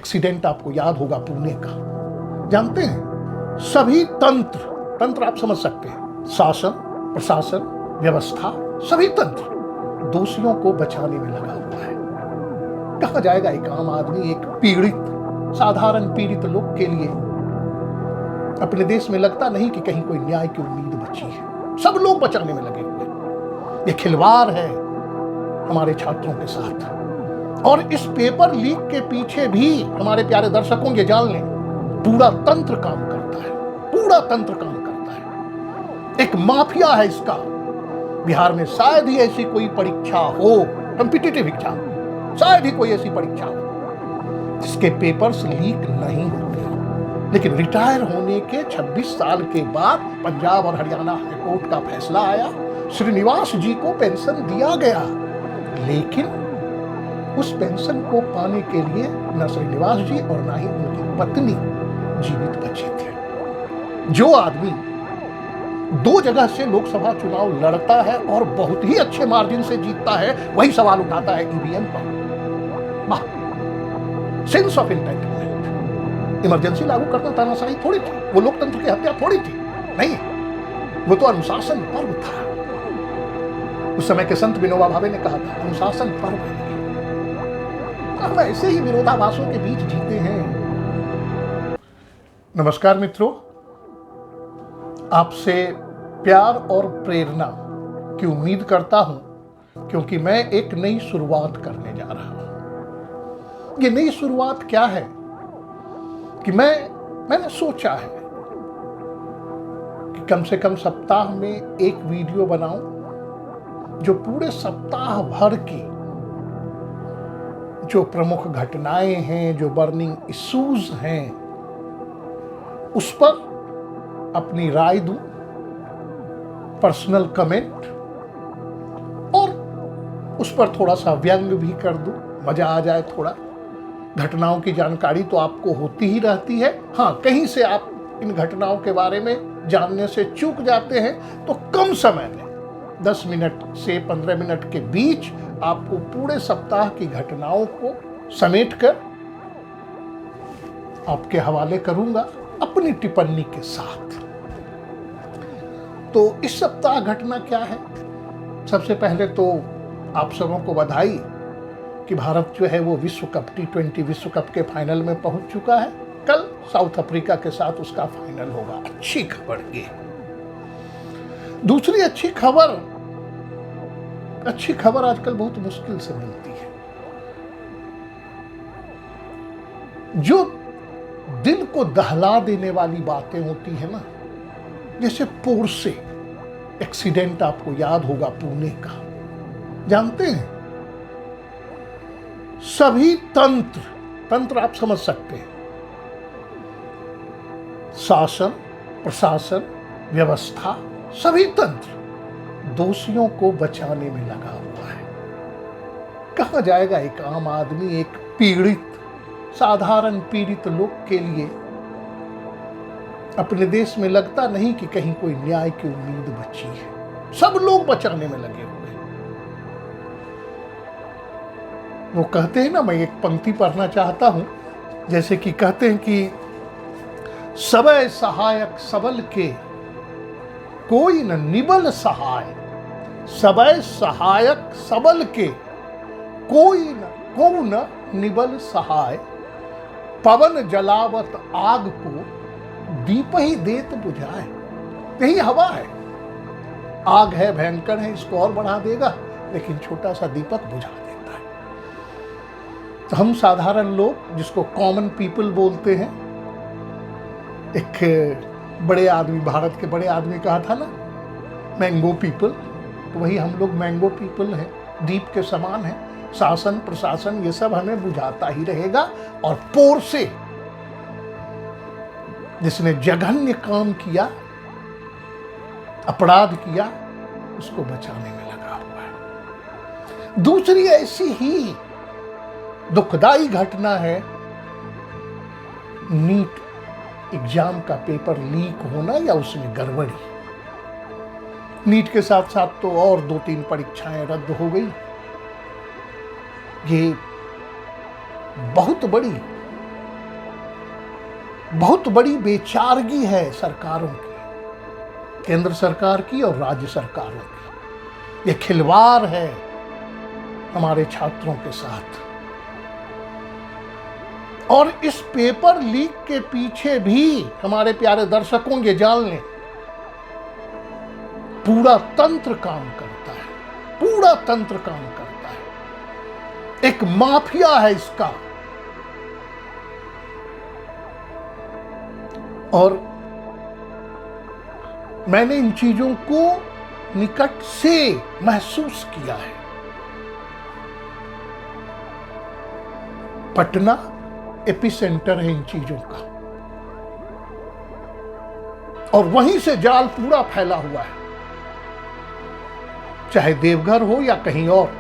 Accident आपको याद होगा पुणे का, जानते हैं सभी तंत्र आप समझ सकते हैं, शासन, प्रशासन, व्यवस्था, सभी तंत्र दोषियों को बचाने में लगा हुआ है। कहा जाएगा एक आम आदमी, एक पीड़ित, साधारण पीड़ित लोग के लिए अपने देश में लगता नहीं कि कहीं कोई न्याय की उम्मीद बची है। सब लोग बचाने में लगे हुए। ये खिलवाड़ है हमारे छात्रों के साथ। और इस पेपर लीक के पीछे भी हमारे प्यारे दर्शकों ये जान लें, पूरा तंत्र काम करता है, पूरा तंत्र काम करता है। एक माफिया है इसका। बिहार में शायद ही ऐसी कोई परीक्षा हो, कॉम्पिटिटिव एग्जाम, शायद ही कोई ऐसी परीक्षा हो जिसके पेपर्स लीक नहीं होते। लेकिन रिटायर होने के 26 साल के बाद पंजाब और हरियाणा हाईकोर्ट का फैसला आया, श्रीनिवास जी को पेंशन दिया गया। लेकिन उस पेंशन को पाने के लिए न श्रीनिवास जी और न ही उनकी पत्नी जीवित बचे थे। जो आदमी 2 जगह से लोकसभा चुनाव लड़ता है और बहुत ही अच्छे मार्जिन से जीतता है, वही सवाल उठाता है ईवीएम पर। Sense of entitlement. इमरजेंसी लागू करना तानाशाही थोड़ी थी, वो लोकतंत्र की हत्या थोड़ी थी, नहीं, वो तो अनुशासन पर्व था। उस समय के संत विनोबा भावे ने कहा था, अनुशासन पर्व है। हम ऐसे ही विरोधाभासों के बीच जीते हैं। नमस्कार मित्रों, आपसे प्यार और प्रेरणा की उम्मीद करता हूं, क्योंकि मैं एक नई शुरुआत करने जा रहा हूं। ये नई शुरुआत क्या है कि मैंने सोचा है कि कम से कम सप्ताह में एक वीडियो बनाऊं जो पूरे सप्ताह भर की जो प्रमुख घटनाएं हैं, जो बर्निंग इश्यूज हैं, उस पर अपनी राय दूं, पर्सनल कमेंट, और उस पर थोड़ा सा व्यंग भी कर दूं, मजा आ जाए थोड़ा। घटनाओं की जानकारी तो आपको होती ही रहती है। हाँ, कहीं से आप इन घटनाओं के बारे में जानने से चूक जाते हैं, तो कम समय में 10 मिनट से 15 मिनट के बीच आपको पूरे सप्ताह की घटनाओं को समेटकर आपके हवाले करूंगा अपनी टिप्पणी के साथ। तो इस सप्ताह घटना क्या है? सबसे पहले तो आप सबों को बधाई कि भारत जो है वो विश्व कप T20 विश्व कप के फाइनल में पहुंच चुका है। कल साउथ अफ्रीका के साथ उसका फाइनल होगा। अच्छी खबर ये। दूसरी अच्छी खबर आजकल बहुत मुश्किल से मिलती है। जो दिल को दहला देने वाली बातें होती है ना, जैसे पोर्से एक्सीडेंट आपको याद होगा पुणे का, जानते हैं सभी तंत्र आप समझ सकते हैं, शासन, प्रशासन, व्यवस्था, सभी तंत्र दोषियों को बचाने में लगा हुआ है। कहा जाएगा एक आम आदमी, एक पीड़ित, साधारण पीड़ित लोग के लिए अपने देश में लगता नहीं कि कहीं कोई न्याय की उम्मीद बची है। सब लोग बचाने में लगे हुए हैं। वो कहते हैं ना, मैं एक पंक्ति पढ़ना चाहता हूं, जैसे कि कहते हैं कि सबय सहायक सबल के कोई न निबल सहाय, सबय सहायक सबल के कोई न निबल सहाय, पवन जलावत आग को दीप ही देत बुझाए। यही हवा है। आग है, भयंकर है, इसको और बढ़ा देगा, लेकिन छोटा सा दीपक बुझा देता है। तो हम साधारण लोग, जिसको कॉमन पीपल बोलते हैं, एक बड़े आदमी, भारत के बड़े आदमी कहा था ना, मैंगो पीपल, तो वही हम लोग मैंगो पीपल हैं, दीप के समान हैं। शासन, प्रशासन, ये सब हमें बुझाता ही रहेगा। और पोर्से, जिसने जघन्य काम किया, अपराध किया, उसको बचाने में लगा हुआ है। दूसरी ऐसी ही दुखदाई घटना है नीट एग्जाम का पेपर लीक होना या उसमें गड़बड़ी। नीट के साथ साथ तो और 2-3 परीक्षाएं रद्द हो गई। ये बहुत बड़ी बहुत बड़ी बेचारगी है सरकारों की, केंद्र सरकार की और राज्य सरकारों की। ये खिलवाड़ है हमारे छात्रों के साथ। और इस पेपर लीक के पीछे भी हमारे प्यारे दर्शकों ये जान लें, पूरा तंत्र काम करता है, पूरा तंत्र काम करता है। एक माफिया है इसका। और मैंने इन चीजों को निकट से महसूस किया है। पटना एपिसेंटर है इन चीजों का, और वहीं से जाल पूरा फैला हुआ है, चाहे देवघर हो या कहीं और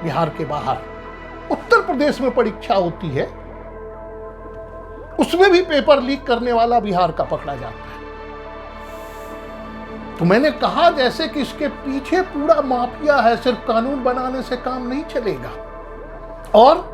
बिहार के बाहर। उत्तर प्रदेश में परीक्षा होती है, उसमें भी पेपर लीक करने वाला बिहार का पकड़ा जाता है। तो मैंने कहा जैसे कि इसके पीछे पूरा माफिया है, सिर्फ कानून बनाने से काम नहीं चलेगा। और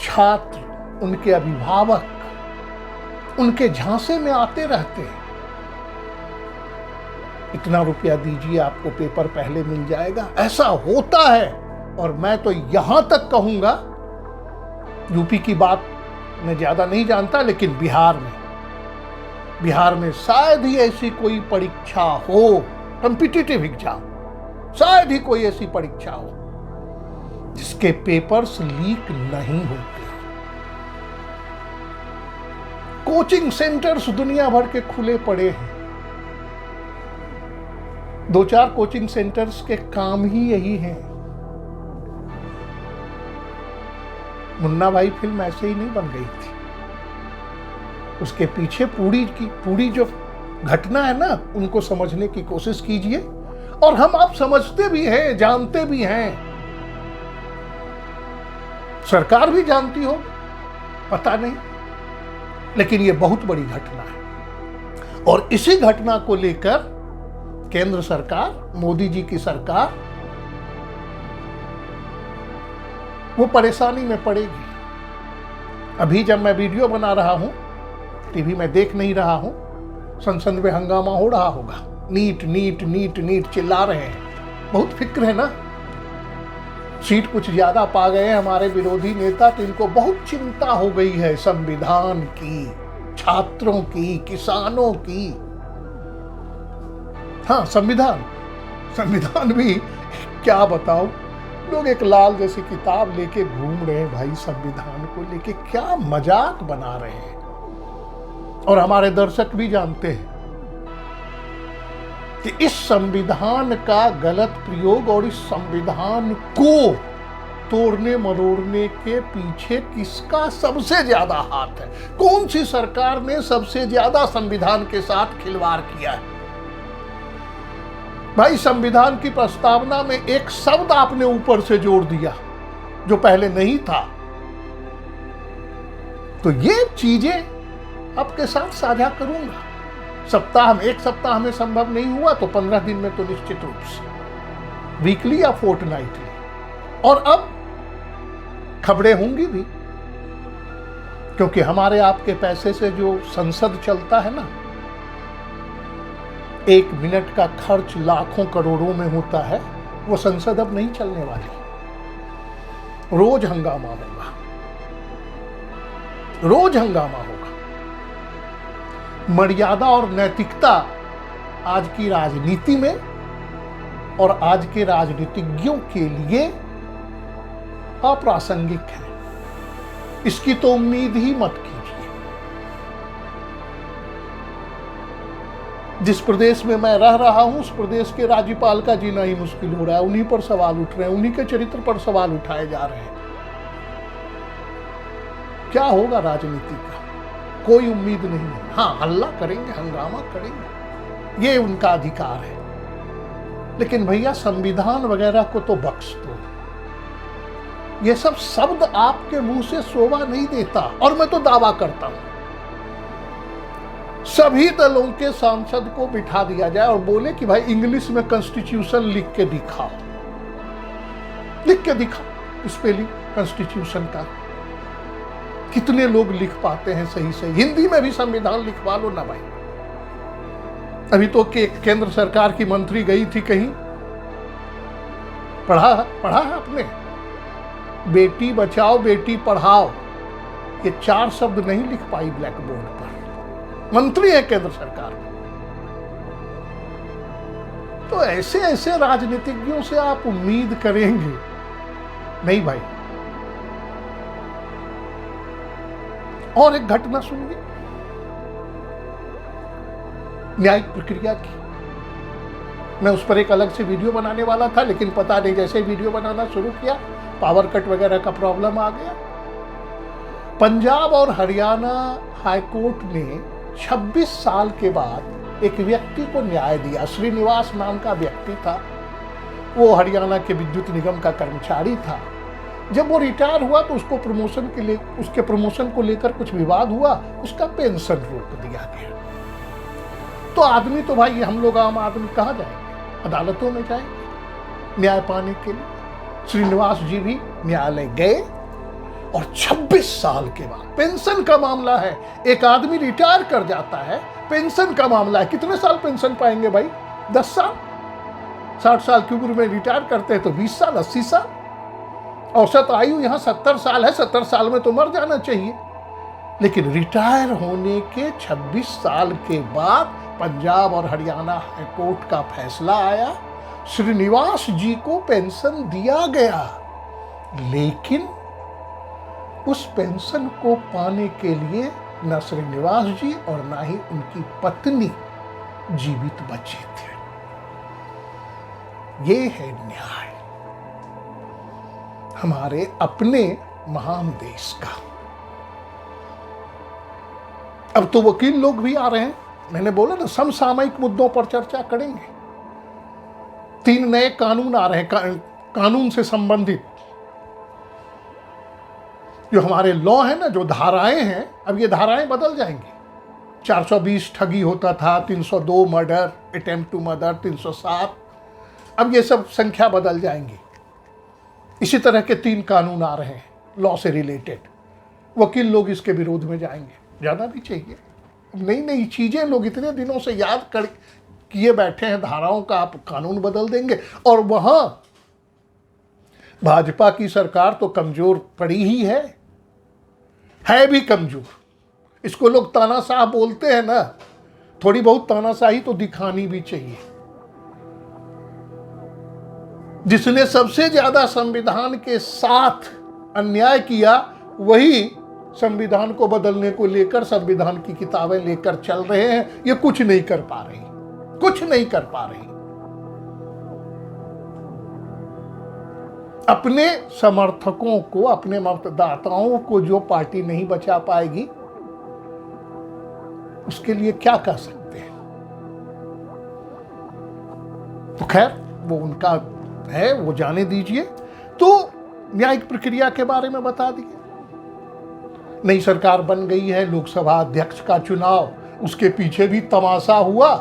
छात्र, उनके अभिभावक उनके झांसे में आते रहते हैं। इतना रुपया दीजिए, आपको पेपर पहले मिल जाएगा। ऐसा होता है। और मैं तो यहां तक कहूंगा, यूपी की बात मैं ज्यादा नहीं जानता, लेकिन बिहार में शायद ही ऐसी कोई परीक्षा हो, कॉम्पिटिटिव एग्जाम, शायद ही कोई ऐसी परीक्षा हो जिसके पेपर्स लीक नहीं होते। कोचिंग सेंटर्स दुनिया भर के खुले पड़े हैं। 2-4 कोचिंग सेंटर्स के काम ही यही है। मुन्ना भाई फिल्म ऐसे ही नहीं बन गई थी। उसके पीछे पूरी जो घटना है ना, उनको समझने की कोशिश कीजिए। और हम आप समझते भी हैं, जानते भी हैं, सरकार भी जानती हो, पता नहीं, लेकिन ये बहुत बड़ी घटना है। और इसी घटना को लेकर केंद्र सरकार, मोदी जी की सरकार, वो परेशानी में पड़ेगी। अभी जब मैं वीडियो बना रहा हूं, टीवी में देख नहीं रहा हूं, संसद में हंगामा हो रहा होगा। नीट नीट नीट नीट चिल्ला रहे हैं। बहुत फिक्र है ना, सीट कुछ ज्यादा पा गए हमारे विरोधी नेता, तो इनको बहुत चिंता हो गई है संविधान की, छात्रों की, किसानों की। हाँ, संविधान भी क्या बताऊं, लोग एक लाल जैसी किताब लेके घूम रहे हैं भाई। संविधान को लेके क्या मजाक बना रहे हैं। और हमारे दर्शक भी जानते हैं कि इस संविधान का गलत प्रयोग और इस संविधान को तोड़ने मरोड़ने के पीछे किसका सबसे ज्यादा हाथ है। कौन सी सरकार ने सबसे ज्यादा संविधान के साथ खिलवाड़ किया है। भाई, संविधान की प्रस्तावना में एक शब्द आपने ऊपर से जोड़ दिया जो पहले नहीं था। तो ये चीजें आपके साथ साझा करूंगा। एक सप्ताह में संभव नहीं हुआ तो 15 दिन में तो निश्चित रूप से, वीकली या फोर्टनाइटली। और अब खबरें होंगी भी, क्योंकि हमारे आपके पैसे से जो संसद चलता है ना, 1 मिनट का खर्च लाखों करोड़ों में होता है। वो संसद अब नहीं चलने वाली। रोज हंगामा होगा, रोज हंगामा होगा। मर्यादा और नैतिकता आज की राजनीति में और आज के राजनीतिज्ञों के लिए अप्रासंगिक है। इसकी तो उम्मीद ही मत कीजिए। जिस प्रदेश में मैं रह रहा हूं, उस प्रदेश के राज्यपाल का जीना ही मुश्किल हो रहा है। उन्हीं पर सवाल उठ रहे हैं, उन्हीं के चरित्र पर सवाल उठाए जा रहे हैं। क्या होगा राजनीति का, कोई उम्मीद नहीं है। हाँ, हल्ला करेंगे, हंगामा करेंगे, ये उनका अधिकार है। लेकिन भैया, संविधान वगैरह को तो बख्श दो। ये सब शब्द आपके मुंह से शोभा नहीं देता। और मैं तो दावा करता हूं, सभी दलों के सांसद को बिठा दिया जाए और बोले कि भाई इंग्लिश में कॉन्स्टिट्यूशन लिख के दिखाओ, लिख के दिखाओ स्पेलिंग कॉन्स्टिट्यूशन का। कितने लोग लिख पाते हैं सही सही? हिंदी में भी संविधान लिखवा लो ना भाई। अभी तो केंद्र सरकार की मंत्री गई थी कहीं, पढ़ा है आपने? बेटी बचाओ बेटी पढ़ाओ, ये 4 शब्द नहीं लिख पाई ब्लैक बोर्ड पर। मंत्री है केंद्र सरकार में। तो ऐसे ऐसे राजनीतिज्ञों से आप उम्मीद करेंगे नहीं भाई। और एक घटना सुनिए न्यायिक प्रक्रिया की। मैं उस पर एक अलग से वीडियो बनाने वाला था, लेकिन पता नहीं जैसे वीडियो बनाना शुरू किया पावर कट वगैरह का प्रॉब्लम आ गया। पंजाब और हरियाणा हाईकोर्ट ने 26 साल के बाद एक व्यक्ति को न्याय दिया। श्रीनिवास नाम का व्यक्ति था, वो हरियाणा के विद्युत निगम का कर्मचारी था। जब वो रिटायर हुआ तो उसको उसके प्रमोशन को लेकर कुछ विवाद हुआ, उसका पेंशन रोक दिया गया। तो आदमी तो भाई, हम लोग आम आदमी कहाँ जाएंगे? अदालतों में जाएंगे न्याय पाने के लिए। श्रीनिवास जी भी न्यायालय गए और 26 साल के बाद पेंशन का मामला है। एक आदमी रिटायर कर जाता है, पेंशन का मामला है। कितने साल पेंशन पाएंगे भाई? 10 साल। 60 साल की उम्र में रिटायर करते हैं तो 20 साल 80 साल। औसत आयु यहाँ 70 साल है। 70 साल में तो मर जाना चाहिए। लेकिन रिटायर होने के 26 साल के बाद पंजाब और हरियाणा हाईकोर्ट का फैसला आया, श्रीनिवास जी को पेंशन दिया गया। लेकिन उस पेंशन को पाने के लिए न श्रीनिवास जी और न ही उनकी पत्नी जीवित बचे थे। ये है न्याय हमारे अपने महान देश का। अब तो वकील लोग भी आ रहे हैं। मैंने बोला ना, समसामयिक मुद्दों पर चर्चा करेंगे। 3 नए कानून आ रहे हैं, कानून से संबंधित जो हमारे लॉ है ना, जो धाराएं हैं, अब ये धाराएं बदल जाएंगी। 420 ठगी होता था, 302 मर्डर, अटेम्प्ट टू मर्डर, 307, अब ये सब संख्या बदल जाएंगी। इसी तरह के 3 कानून आ रहे हैं लॉ से रिलेटेड। वकील लोग इसके विरोध में जाएंगे, जाना भी चाहिए। नई नई चीजें लोग इतने दिनों से याद कर किए बैठे हैं, धाराओं का आप कानून बदल देंगे। और वहां भाजपा की सरकार तो कमजोर पड़ी ही है भी कमजोर। इसको लोग तानाशाह बोलते हैं ना, थोड़ी बहुत तानाशाही तो दिखानी भी चाहिए। जिसने सबसे ज्यादा संविधान के साथ अन्याय किया, वही संविधान को बदलने को लेकर संविधान की किताबें लेकर चल रहे हैं। ये कुछ नहीं कर पा रही, कुछ नहीं कर पा रही। अपने समर्थकों को, अपने मतदाताओं को जो पार्टी नहीं बचा पाएगी, उसके लिए क्या कर सकते हैं? तो खैर, वो उनका है, वो जाने दीजिए। तो न्यायिक प्रक्रिया के बारे में बता दिए। नई सरकार बन गई है, लोकसभा अध्यक्ष का चुनाव, उसके पीछे भी तमाशा हुआ।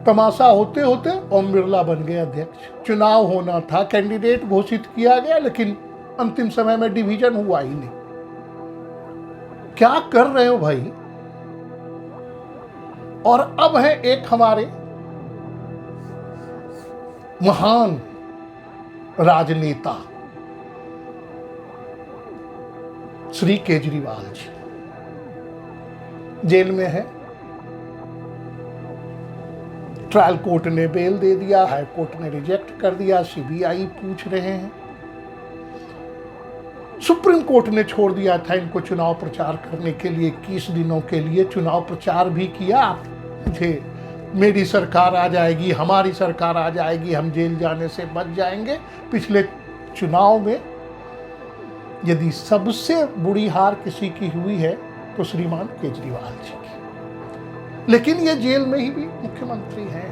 तमाशा होते होते ओम बिरला बन गए अध्यक्ष। चुनाव होना था, कैंडिडेट घोषित किया गया, लेकिन अंतिम समय में डिवीजन हुआ ही नहीं। क्या कर रहे हो भाई? और अब है एक हमारे महान राजनेता श्री केजरीवाल जी जेल में है। ट्रायल कोर्ट ने बेल दे दिया, हाई कोर्ट ने रिजेक्ट कर दिया, सीबीआई पूछ रहे हैं। सुप्रीम कोर्ट ने छोड़ दिया था इनको चुनाव प्रचार करने के लिए 21 दिनों के लिए। चुनाव प्रचार भी किया। मुझे मेरी सरकार आ जाएगी, हमारी सरकार आ जाएगी, हम जेल जाने से बच जाएंगे। पिछले चुनाव में यदि सबसे बुरी हार किसी की हुई है तो श्रीमान केजरीवाल जी की। लेकिन ये जेल में ही भी मुख्यमंत्री हैं।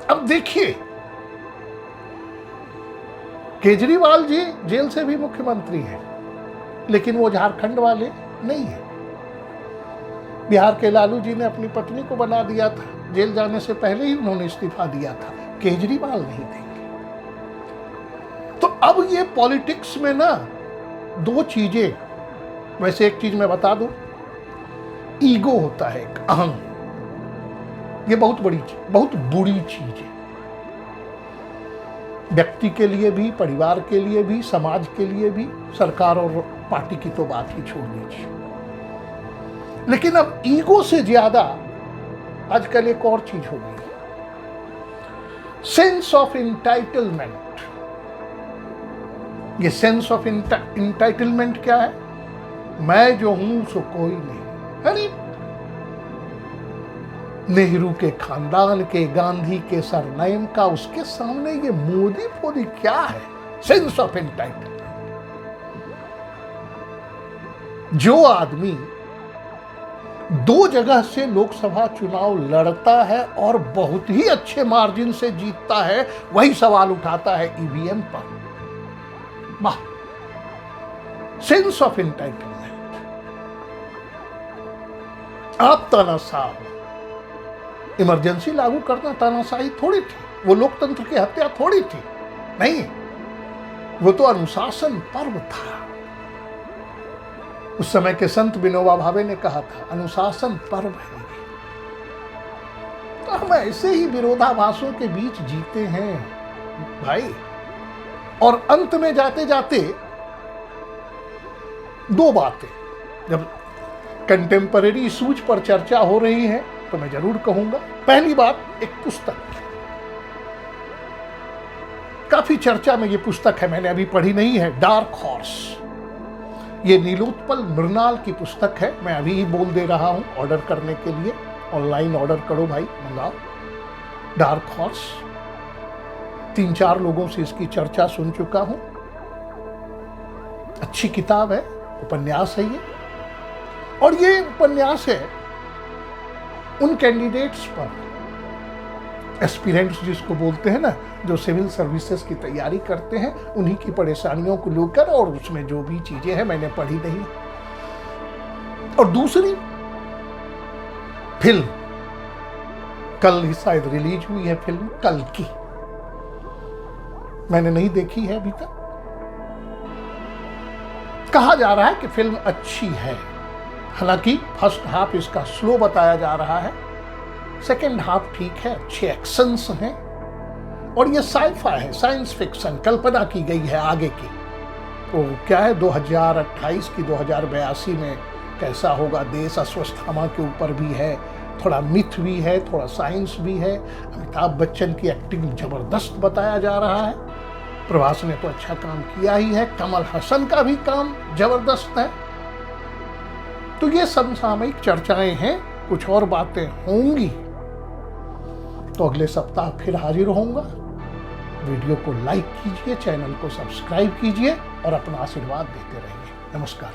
अब देखिए, केजरीवाल जी जेल से भी मुख्यमंत्री हैं, लेकिन वो झारखंड वाले नहीं है। बिहार के लालू जी ने अपनी पत्नी को बना दिया था, जेल जाने से पहले ही उन्होंने इस्तीफा दिया था। केजरीवाल नहीं देंगे। तो अब ये पॉलिटिक्स में ना दो चीजें, वैसे एक चीज मैं बता दूं, ईगो होता है एक, अहं, ये बहुत बड़ी चीज, बहुत बुरी चीज है, व्यक्ति के लिए भी, परिवार के लिए भी, समाज के लिए भी। सरकार और पार्टी की तो बात ही छोड़ दीजिए। लेकिन अब ईगो से ज्यादा आजकल एक और चीज हो गई, सेंस ऑफ इंटाइटलमेंट। ये सेंस ऑफ इंटाइटलमेंट क्या है? मैं जो हूं सो कोई नहीं। अरे नेहरू के खानदान के, गांधी के सरनेम का, उसके सामने ये मोदी फोदी क्या है? Sense of entitlement. जो आदमी दो जगह से लोकसभा चुनाव लड़ता है और बहुत ही अच्छे मार्जिन से जीतता है, वही सवाल उठाता है ईवीएम पर। वाह, सेंस ऑफ एंटाइटलमेंट। आप तानाशाह, इमरजेंसी लागू करना तानाशाही थोड़ी थी, वो लोकतंत्र की हत्या थोड़ी थी, नहीं, वो तो अनुशासन पर्व था। उस समय के संत विनोबा भावे ने कहा था, अनुशासन पर्व है। तो हम ऐसे ही विरोधाभासों के बीच जीते हैं भाई। और अंत में जाते जाते दो बातें, जब कंटेम्पररी इशूज पर चर्चा हो रही है तो मैं जरूर कहूंगा। पहली बात, एक पुस्तक, काफी चर्चा में ये पुस्तक है, मैंने अभी पढ़ी नहीं है, डार्क हॉर्स। ये नीलोत्पल मृणाल की पुस्तक है, मैं अभी ही बोल दे रहा हूं ऑर्डर करने के लिए। ऑनलाइन ऑर्डर करो भाई, मंगाओ। डार्क हॉर्स, 3-4 लोगों से इसकी चर्चा सुन चुका हूं। अच्छी किताब है, उपन्यास है ये। और ये उपन्यास है उन कैंडिडेट्स पर, एस्पिरेंट्स जिसको बोलते हैं ना, जो सिविल सर्विसेज की तैयारी करते हैं, उन्हीं की परेशानियों को लेकर, और उसमें जो भी चीजें हैं मैंने पढ़ी नहीं। और दूसरी फिल्म, कल ही शायद रिलीज हुई है फिल्म, कल की, मैंने नहीं देखी है अभी तक। कहा जा रहा है कि फिल्म अच्छी है, हालांकि फर्स्ट हाफ इसका स्लो बताया जा रहा है, सेकेंड हाफ ठीक है, अच्छे एक्शंस हैं। और ये साइफाई है, साइंस फिक्शन, कल्पना की गई है आगे की। तो क्या है, 2028 की 2082 में कैसा होगा देश, अश्वत्थामा के ऊपर भी है, थोड़ा मिथ भी है, थोड़ा साइंस भी है। अमिताभ बच्चन की एक्टिंग जबरदस्त बताया जा रहा है, प्रभास ने तो अच्छा काम किया ही है, कमल हसन का भी काम जबरदस्त है। तो ये समसामयिक चर्चाएं हैं, कुछ और बातें होंगी तो अगले सप्ताह फिर हाजिर होऊंगा। वीडियो को लाइक कीजिए, चैनल को सब्सक्राइब कीजिए और अपना आशीर्वाद देते रहिए। नमस्कार।